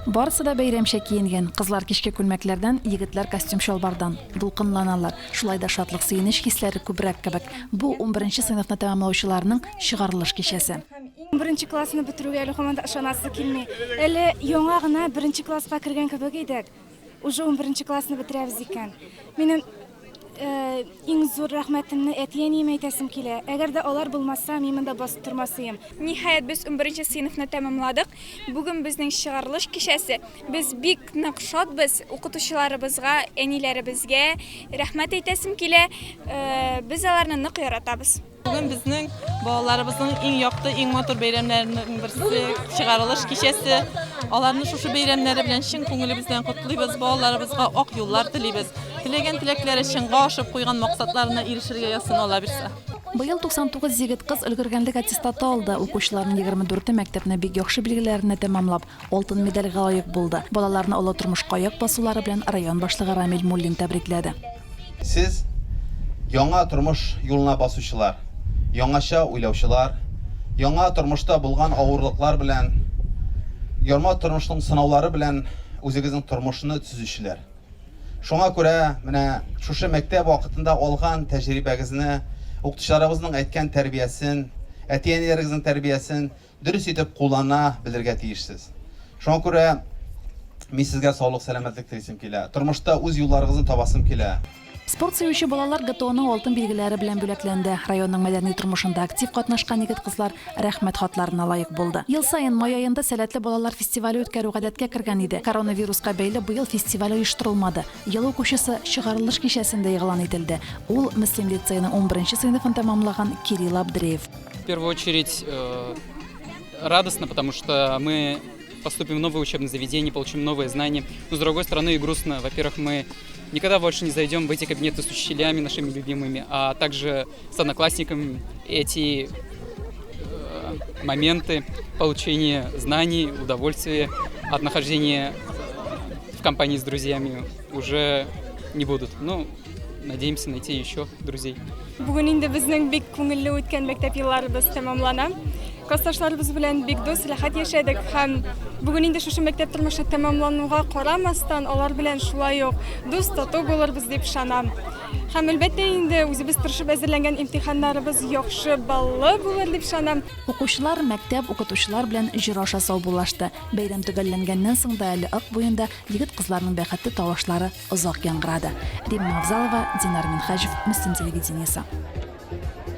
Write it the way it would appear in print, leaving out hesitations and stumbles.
Барысы да бәйрәмчә киенген. Кызлар кичке күлмәкләрдән, егетләр костюм шалбардан. Дулкынланалар. Шулай да шатлык сөенеч хисләре күбрәк кебек. Бу 11нче сыйныфны тәмамлаучыларның чыгарылыш кичәсе. 11нче классны бетерүгә әле һаман да ышанасы килми. Әле яңа гына 1нче класска кергән кебек идек. Уже 11нче классны бетерәбез икән. Минем иң зур рәхмәтемне әти-әниемә әйтәсем килә. Әгәр дә алар булмаса, мин монда басып тормасым. Ниһаять без 11нче сыйныфны тәмамладык. Бүген безнең чыгарылыш кичәсе. Без бик нык шатбыз. Укытучыларыбызга, әниләребезгә рәхмәт әйтәсем килә. Без аларны нык яратабыз. Bugün bizning балаларыбызның иң якты, иң матур бәйрәмнәреннән берсе чыгарылыш кичәсе. Аларны шушы бәйрәмнәре белән чын күңелебездән котлыйбыз, балаларыбызга ак юллар телибез. Теләгән теләкләре чынга ашып куйган максатларына ирешергә ясын ала бирсә. Быел 99 егет кыз өлгергәнлек аттестаты алды. Укучыларның 24-е мәктәпне бик яхшы билгеләрне тәмамлап, алтын медальгә лаек булды. Балаларны олы тормышка аяк басулары белән район башлыгы Рамил Муллин тәбрикләде. Сез яңа тормыш юлына басучылар, яңаша уйлаучылар, яңа тормышта булган авырлыклар белән, ярма тормышның сынаулары белән үзегезнең тормышны төзүчеләр. Шуңа күрә менә шушы мәктәп вакытында алган тәҗрибәгезне, укытучыларыбызның әйткән тәрбиясен, әти-әниләрегезнең тәрбиясен дөрес итеп куллана белергә тиешсез. Шуңа күрә мин сезгә саулык, сәламәтлек телисем килә. Тормышта үз юлларыгызны табасым килә. Спорт сөюче балалар ГТОның алтын билгеләре белән бүләкләнде. Районның мәдәни тормышында актив катнашкан егет-кызлар рәхмәт хатларына лаек булды. Ел саен май аенда сәләтле балалар фестивале үткәрү гадәткә кергән иде. Коронавируска бәйле быел фестиваль оештырылмады. Ел укучысы чыгарылыш кичәсендә игълан ителде. Ул Мөслим лицейның 11нче сыйныфын тәмамлаган Кирилл Абдреев. В первую очередь радостно, потому что мы поступим в новое учебное заведение, получим новые знания. Но с другой стороны и грустно. Во-первых, мы никогда больше не зайдем в эти кабинеты с учителями нашими любимыми, а также с одноклассниками. Эти моменты получения знаний, удовольствия от нахождения в компании с друзьями уже не будут. Но надеемся найти еще друзей. Бүген инде безнең бик күңелле үткән мәктәп елларыбыз тәмамлана. Классташларыбыз белән бик дус, рәхәт яшәдек һәм бүген инде шушы мәктәп тормышы тәмамлануга карамастан алар белән шулай ук дус тату булырбыз дип ышанам. Һәм әлбәттә инде үзебез тырышып әзерләнгән имтиханнарыбыз яхшы баллы булыр дип ышанам. Укучылар мәктәп укытучылар белән җыр аша саубуллашты. Бәйрәм төгәлләнгәннән соң да әле ак буенда егет-кызларның бәхетле тавышлары озак яңгырады. Римма Авзалова, Динар Минхаҗев, Мөслим телевидениесе.